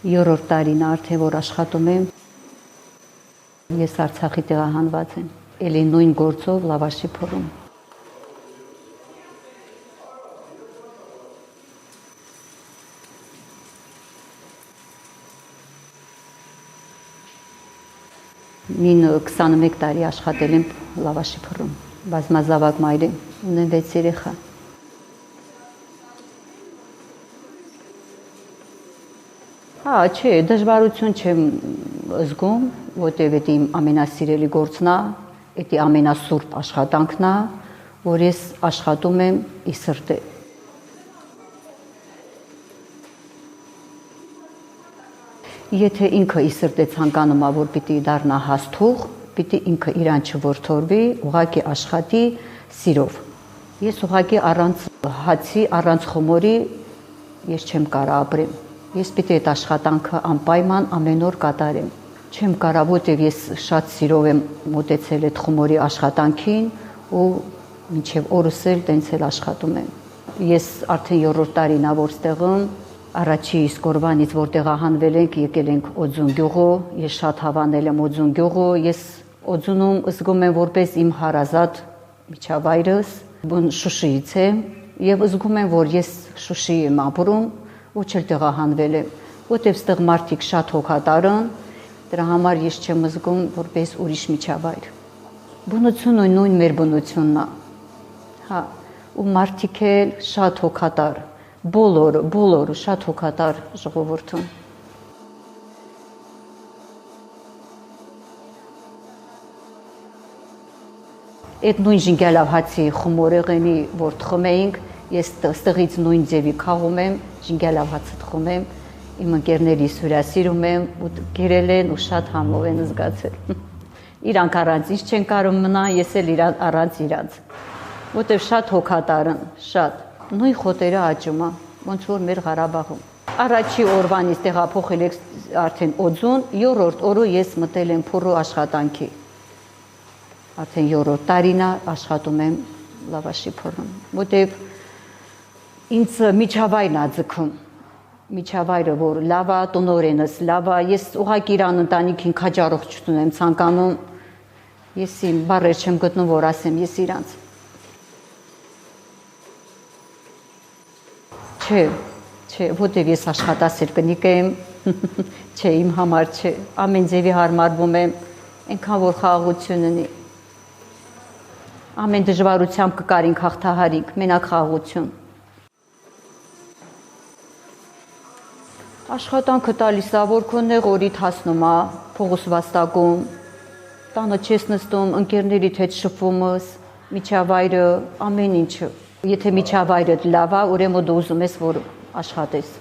Երրորդ տարին արդեն որ աշխատում եմ, ես Արցախի տեղահանված եմ, էլի նույն գործով լավաշի փորում։ Մին 21 տարի աշխատել եմ լավաշի փորում, բազմազավակ մայր եմ, ունեմ 6 երեխա։ Հա, չէ, դժվարություն չեմ զգում, որտեղ դա իմ ամենասիրելի գործն է, դա ամենասուրբ աշխատանքն է, որ ես աշխատում եմ ի սրտե։ Եթե ինքը ի սրտե ցանկանում է, որ պիտի դառնա հաստուղ, պիտի ինքը իրան չորթորվի, ուղղակի աշխատի սիրով։ Ես ուղղակի առանց հացի, առանց խմորի ես չեմ կարող ապրեմ։ Ես պիտի այդ աշխատանքը անպայման ամեն օր կատարեմ։ Չեմ կարող, որտեղ ես շատ սիրով եմ մոտեցել այդ խմորի աշխատանքին ու մինչև օրս էլ տենց էլ աշխատում եմ։ Ես արդեն 3-րդ տարին ա որ ստեղում, առաջի իսկ օրվանից որտեղ հանվել ենք, եկել ենք Օձուն գյուղը, ես շատ հավանել եմ Օձուն գյուղը, ես Օձունում զգում եմ որպես իմ հարազատ միջավայրս, Շուշիից եմ եւ զգում եմ, որ ես Շուշիի եմ ապրում ու չել տեղահանվել եմ, որտեղ ստեղ մարդիկ շատ հոգատար են, դրա համար ես չեմ զգում որպես ուրիշ միջավայր։ Բնությունը նույն մեր բնությունն է։ Հա, ու մարդիկ էլ շատ հոգատար, բոլորը շատ հոգատար ժողովուրդն։ Այդ նույն ժինգալավ հացի խմորեղենի որ թխում էինք, ես ստեղից նույն ձևի քաղում եմ, ժինգալավ հացը թխում եմ, իմ ընկերներիս հյուրասիրում եմ ու գերել են ու շատ համով են զգացել։ Իրանք առանց ինչ չեն կարող մնալ, ես էլ առանց իրանց։ Որտեվ շատ հոգատար են, շատ։ Նույն խոտերը աճում է, ոնց որ մեր Ղարաբաղում։ Առաջի օրվանից տեղափոխել եք արդեն Օձուն, 3-րդ օրը ես մտել եմ փորու աշխատանքի։ Արդեն 3-րդ տարին աշխատում եմ լավաշի փորում, որտեվ ինձ միջավայրն է ձգում, միջավայրը որ լավ է, տնօրենս լավ է, ես ուղղակի իրան ընտանիքին քաջառողջություն եմ ցանկանում, ես իմ բառեր չեմ գտնում, որ ասեմ ես իրանց։ Չէ, որտեվ ես աշխատասեր կնիկ եմ, չէ, իմ համար չէ, ամեն ձևի հարմարվում եմ, այնքան որ խաղաղություն ունի։ Ամեն դժվարությամբ կկարինք հաղթահարինք, մենակ խաղաղություն։ Աշխատանքը տալիս է, որ քո նեղորիդ հասնում է, փողոց վաստակում, տանը չես նստում, ընկերներիդ հետ շփվում ես, միջավայրը, ամեն ինչը։ Եթե միջավայրը լավ է, ուրեմն դու ուզում ես, որ աշխատես։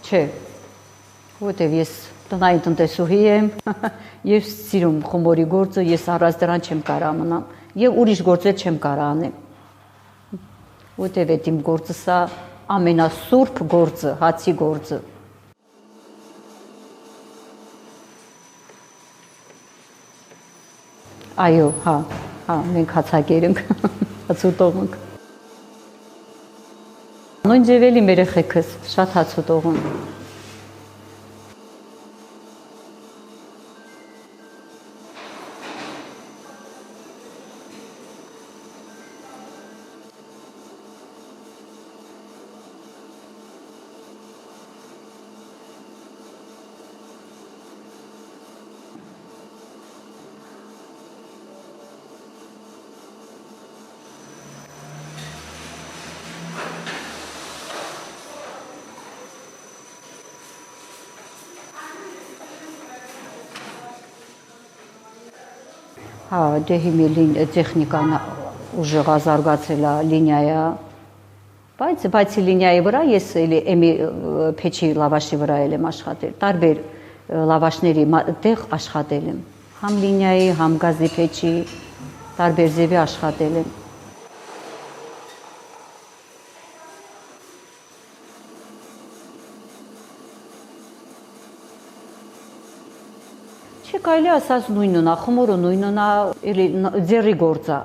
Չէ, որտեվ ես տնային տնտեսուհի եմ, ես սիրում խմորի գործը, ես առանց դրան չեմ կարող մնամ, եւ ուրիշ գործ էլ չեմ կարող անեմ։ Որտեվ այդ իմ գործս է ամենասուրբ գործը, հացի գործը։ Այո, հա, մենք հացակեր ենք, հաց ուտող ենք։ Նույն ձևելի մեր երեխեքս շատ հաց ուտող են։ Հա, դե հիմի տեխնիկան ուժեղ զարգացել է, լինիա է, բայց լինիայի վրա ես էլի փեչի լավաշի վրա եմ աշխատել, տարբեր լավաշների տեղ աշխատել եմ, համ լինիայի, համ գազի փեչի, տարբեր ձևի աշխատել եմ։ Չէ, կարելի ասած նույնն է, խմորը նույնն է, էլի ձեռի գործ է։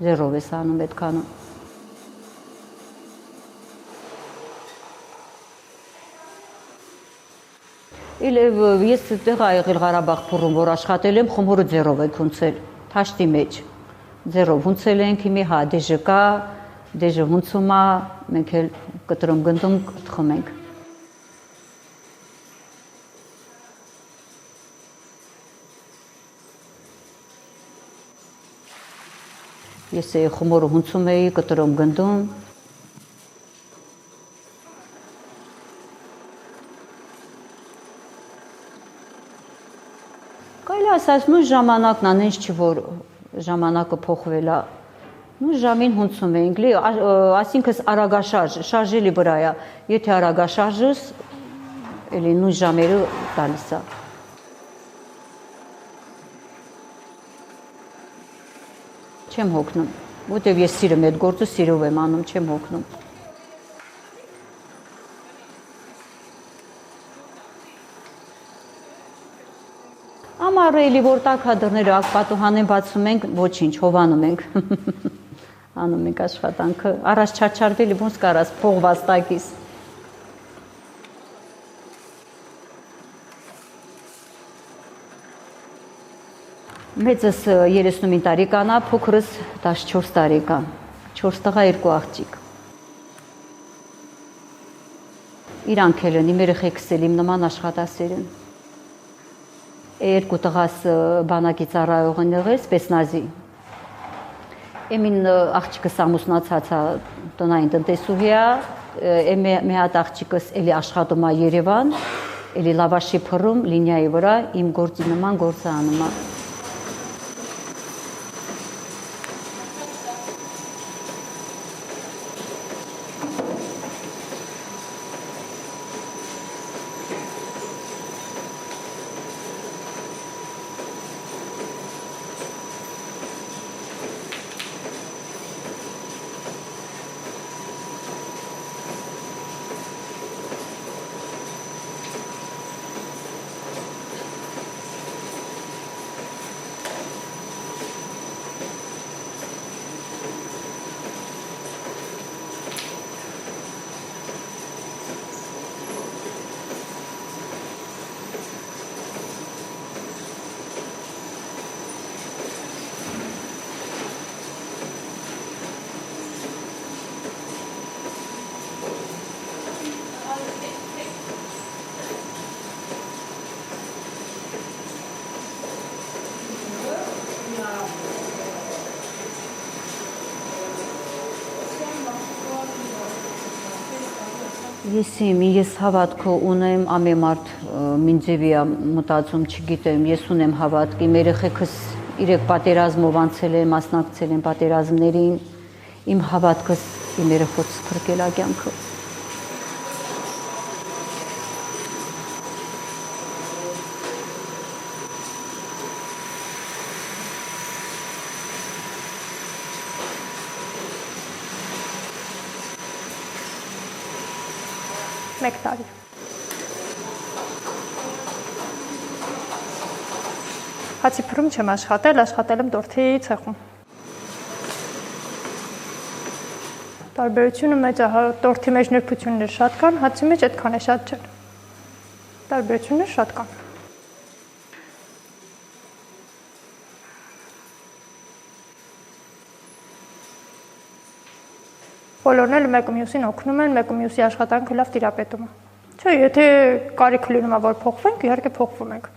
Ձեռով ես անում այդքանը։ Ես տեղ ա եղել Ղարաբաղ փուռում, որ աշխատել եմ, խմորը ձեռով եք հունցել, թաշտի մեջ։ Ձեռով հունցել ենք, հիմի հա դեժը կա, դեժը հունցում է, մենք էլ կտրում գնդում խմենք։ Ես խմորը հունցում էի, կտրում գնդում։ Կարելի ասած նույն ժամանակն է, նենց չի որ ժամանակը փոխվել է։ Նույն ժամին հունցում էինք, այսինքն արագաշարժ, շարժելի վրա է։ Եթե արագաշարժս, էլի նույն ժամերը տալիս է։ Չեմ հոգնում, որտեվ ես սիրում այդ գործը, սիրով եմ անում, չեմ հոգնում։ Ամառը էլի որ տաք հադրները պատուհանեն բացում ենք, ոչինչ, հովանում ենք։ Անում ենք աշխատանքը, առաջ չարչարվելի ոնց կարաս փողված տակիս։ Մեծս 35 տարեկան է, փոքրս 14 տարեկան, 4 տղա 2 աղջիկ։ Իրանք էլ են, իմ երեխեքս էլ իմ նման աշխատասեր են։ Երկու տղաս բանակի ծառայող են եղել, սպեցնազի։ Էմին աղջիկս ամուսնացած է, տնային տնտեսուհի է, մի հատ աղջիկս էլի աշխատում է Երևան, էլի լավաշի փռում լինիայի վրա, իմ գործի նման գործը անում է։ Ես հավատքը ունեմ, ամեն մարդ մինձևի մտածում, չգիտեմ, ես ունեմ հավատք, իմ երեխեքս 3 պատերազմով անցել են, մասնակցել են պատերազմներին, իմ հավատքս իմ երեխոց փրկել է կյանքը։ Մեկ տարի։ Հացի փռում չեմ աշխատել, աշխատել եմ տորթի ցեխում։ Տարբերությունը մեծ է, տորթի մեջ նրբություններ շատ կան, հացի մեջ այդքան է շատ չեն։ Տարբերություններ շատ կան։ Բոլորն էլ մեկը մյուսին օգնում են, մեկը մյուսի աշխատանքը լավ տիրապետում է։ Չէ, եթե կարիք լինում է, որ փոխվենք, իհարկե փոխվում ենք։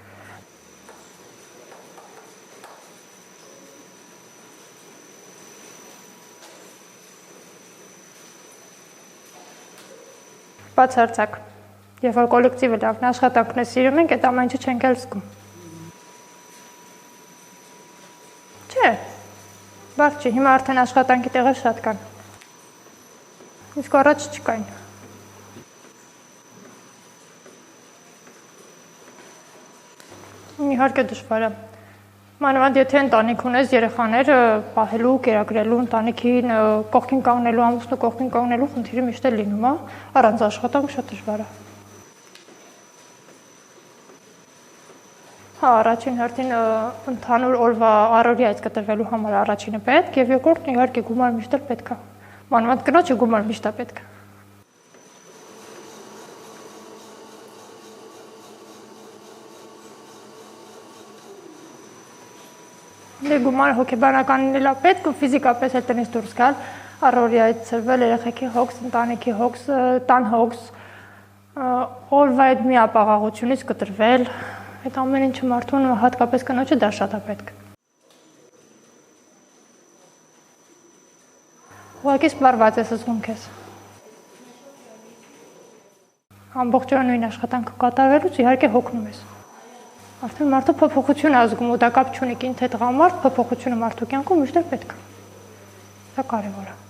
Բացարձակ։ Երբ որ կոլեկտիվը լավն աշխատանքն է սիրում ենք, այդ ամեն ինչը չենք էլ զգում։ Չէ, բարդ չի, հիմա արդեն աշխատանքի տեղեր շատ կան։ Իսկ առաջ չկային։ Իհարկե դժվար է։ Մանավանդ եթե ընտանիք ունես, երեխաներ պահելու, կերակրելու, ընտանիքին կողքին կանգնելու, ամուսնու կողքին կանգնելու խնդիրը միշտ էլ լինում է, առանց աշխատանք շատ դժվար է։ Հա, առաջին հերթին ընդհանուր օրվա առօրյայից կտրվելու համար առաջինը պետք եւ երկրորդն իհարկե գումար միշտ պետք է։ Մանավանդ կնոջը գումար միշտ պետք է։ Դե գումարը հոգեբանականին էլ պետք ու ֆիզիկապես էլ տնից դուրս գալ, առօրյայից ծրվել երեխեքի հոգս, ընտանիքի հոգս, տան հոգս, օրվա այդ միապաղաղությունից կտրվել, այդ ամեն ինչը մարդուն հատկապես կնոջը դա շատ է պետք։ Ուղղակի սպառված ես զգում քեզ։ Ամբողջ օրը նույն աշխատանքը կատարվելուց իհարկե հոգնում ես։ Արդեն մարդը փոփոխություն է զգում ու դա կապ չունի կին թե տղամարդ, փոփոխությունը մարդու կյանքում միշտ պետք է։ Դա կարևոր է։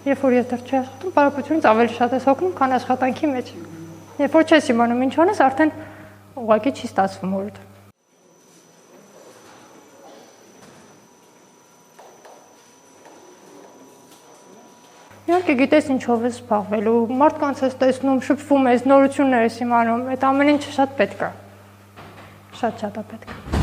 Երբ որ ես դեռ չի աշխատում, պարապությունից ավելի շատ ես հոգնում, քան աշխատանքի մեջ։ Երբ որ չես իմանում ինչ անես, արդեն ուղղակի չի ստացվում օրդ։ Իհարկե գիտես ինչով ես զբաղվելու, մարդկանց ես տեսնում, շփվում ես, նորություններ ես իմանում, այդ ամեն ինչը շատ պետք է։ Շատ է պետք է։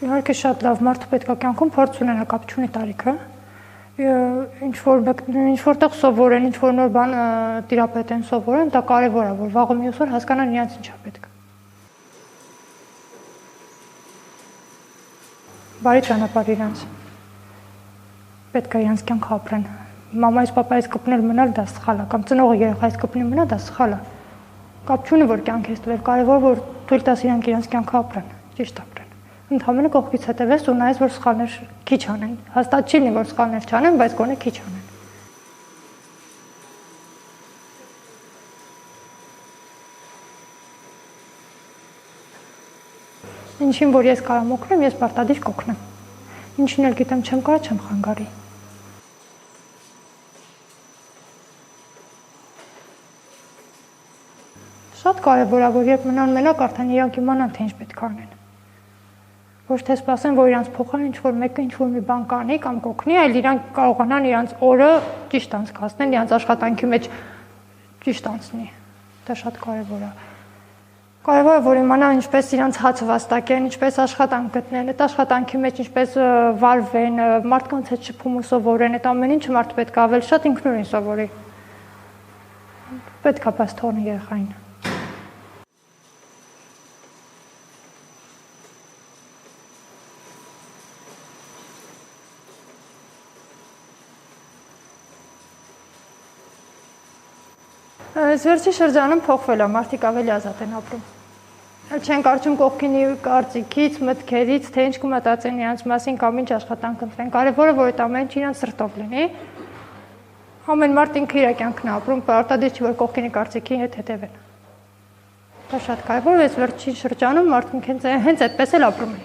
Իհարկե շատ լավ մարդը պետք է կյանքում փորձ ունենա, կապ չունի տարիքը։ Ինչ որտեղ սովորեն, ինչ որ նոր բան տիրապետեն, սովորեն, դա կարևոր է, որ վաղը մյուս օր հասկանան իրենց ինչա պետք։ Բարի ճանապարհ իրենց։ Պետք է իրենց կյանք ապրեն։ Մամայից, պապայից կպնել մնալ դա սխալ է, կամ ծնողը երեխայից կպնի մնալ դա սխալ է։ Կապ չունի որ կյանք ես տվել, կարևոր որ թույլ տաս իրանք իրենց կյանքը ապրեն, ճիշտ ապրեն։ Ընդհանրապես կողքից հետևես ու նայես որ սխալներ քիչ անեն։ Հաստատ չի լինի որ սխալներ չանեն, բայց գոնե քիչ անեն։ Ինչին որ ես կարամ օգնեմ, ես պարտադիր կօգնեմ։ Ինչին էլ գիտեմ չեմ կարա, չեմ խանգարի։ Շատ կարևոր է որ երբ մնան մենակ արդեն իրանք իմանան թե ինչ պետք է անեն։ Ոչ թե սպասեն, որ իրանց փոխարեն ինչ-որ մեկը ինչ-որ մի բան կանի կամ կօգնի, այլ իրանք կարողանան իրանց օրը ճիշտ անցկացնել, իրանց աշխատանքի մեջ ճիշտ անցնի։ Դա շատ կարևոր է։ Կարևոր է, որ իմանան ինչպես իրանց հացը վաստակեն, ինչպես աշխատանք գտնեն, այդ աշխատանքի մեջ ինչպես վարվեն, մարդկանց հետ շփում ու սովորեն, այդ ամեն ինչը մարդը պետք է ավելի շատ ինքնուրույն սովորի։ Պետք է բաց թողնի երեխային։ Վերջի շրջանում փոխվել է, մարդիկ ավելի ազատ են ապրում։ Չեն կարծում կողքինի կարծիքից, մտքերից, թե ինչ կմտածեն իրենց մասին կամ ինչ աշխատանք ընտրեն։ Կարևորը որ այդ ամեն ինչը իրենց սրտով լինի։ Ամեն մարդ ինքը իր կյանքն է ապրում, պարտադիր չի որ կողքինի կարծիքի հետ հետևեն։ Դա շատ կարևոր է, վերջի շրջանում մարդիկ հենց այդպես էլ ապրում են։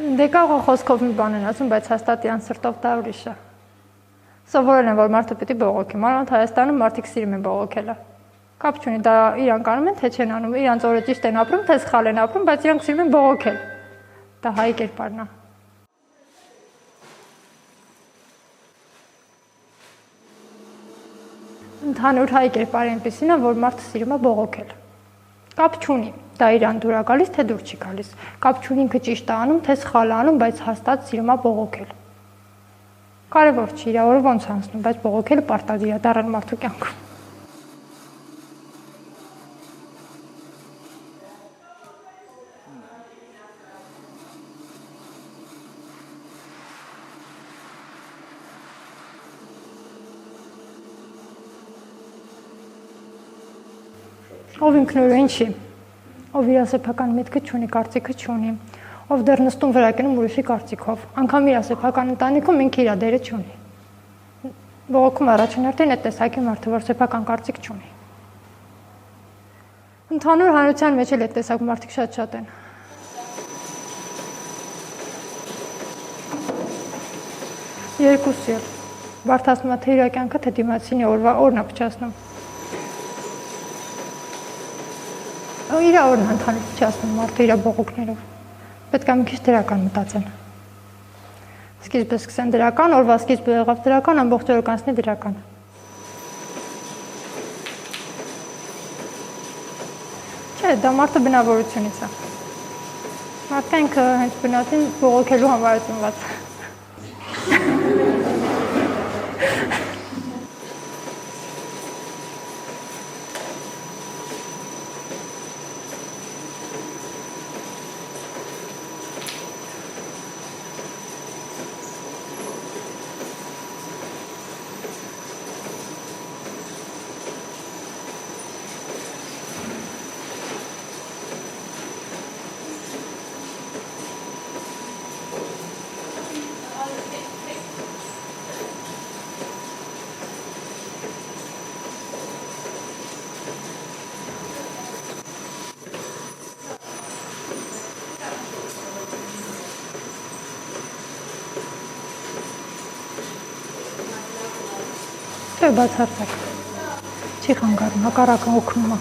Դե կարող է խոսքով մի բան են ասում, բայց հաստատ իրան սրտով դա ուրիշ է։ Սովորել են, որ մարդը պետք է բողոքի։ Մանավանդ Հայաստանում մարդիկ սիրում են բողոքելը։ Կապ չունի, դա իրանք անում են, թե չեն անում, իրանց օրը ճիշտ են ապրում, թե սխալ են ապրում, բայց իրանք սիրում են բողոքել։ Դա հայ կերպարն է։ Ընդհանուր հայ կերպարը այնպեսին է, որ մարդը սիրում է բողոքել։ Կապ չունի։ դա իրան դուր է գալիս, թե դուր չի գալիս։ Կապ չունի ինքը ճիշտ է անում, թե սխալ է անում, բայց հաստատ սիրում է բողոքել։ Կարևոր չի, իր օրը ոնց անցնում, բայց բողոքելը պարտադիր է դառն մարդու կյանքում։ Ով ինքնուրույն չի, ով իր սեփական միտքը չունի, կարծիքը չունի, ով դեռ նստում վրա կնում ուրիշի կարծիքով, անգամ իր սեփական ընտանիքում ինքը իր դերը չունի։ Բողոքում առաջին հերթին այդ տեսակի մարդը, որ սեփական կարծիք չունի։ Ընդհանուր հանրության մեջ էլ այդ տեսակ մարդիկ շատ են։ Երկուսի էլ։ Բարդացնում է թե իր կյանքը, թե դիմացինի օրն է փչացնում։ Իր օրն ընդհանուր փչացնում մարդը իր բողոքներով։ Պետք է մի քիչ դրական մտածեն։ Սկիզբը սկսեն դրական, օրվա սկիզբը եղավ դրական, ամբողջ օրը կանցնի դրական։ Չէ, դա մարդը բնավորությունից է։ Մարդը ինքը հենց բնածին բողոքելու համար է ծնված։ Չէ, բացարձակ։ Չի խանգարում, հակառակը օգնում է։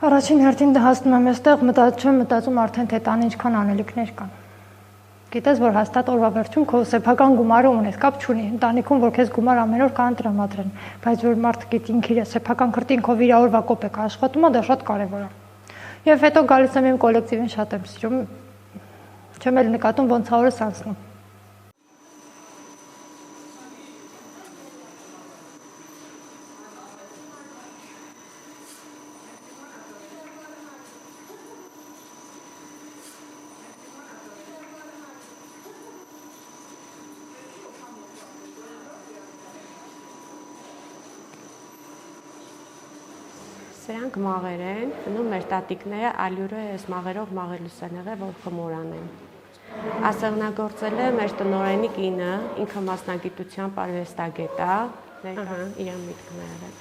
Առաջին հերթին հասնում եմ այստեղ, մտածում արդեն թե տան ինչքան անելիքներ կան։ Գիտես, որ հաստատ օրվա վերջում քո սեփական գումարը ունես, կապ չունի, ընտանիքում որ քեզ գումար ամեն օր կան տրամադրեն, բայց որ մարդը գիտի ինքը իր սեփական քրտինքով իր օրվա կոպեկը աշխատում է, դա շատ կարևոր է։ Եվ հետո գալիս եմ իմ կոլեկտիվին շատ եմ սիրում, չեմ էլ նկատում ոնց է օրս անցնում։ Սրանք մաղեր են, հնում մեր տատիկները ալյուրը այս մաղերով մաղելուս են եղել, որ խմորան են։ Ասեղնագործել է մեր տնօրենի կինը, ինքը մասնագիտությամբ արվեստագետ է, իրան միտքն է եղել։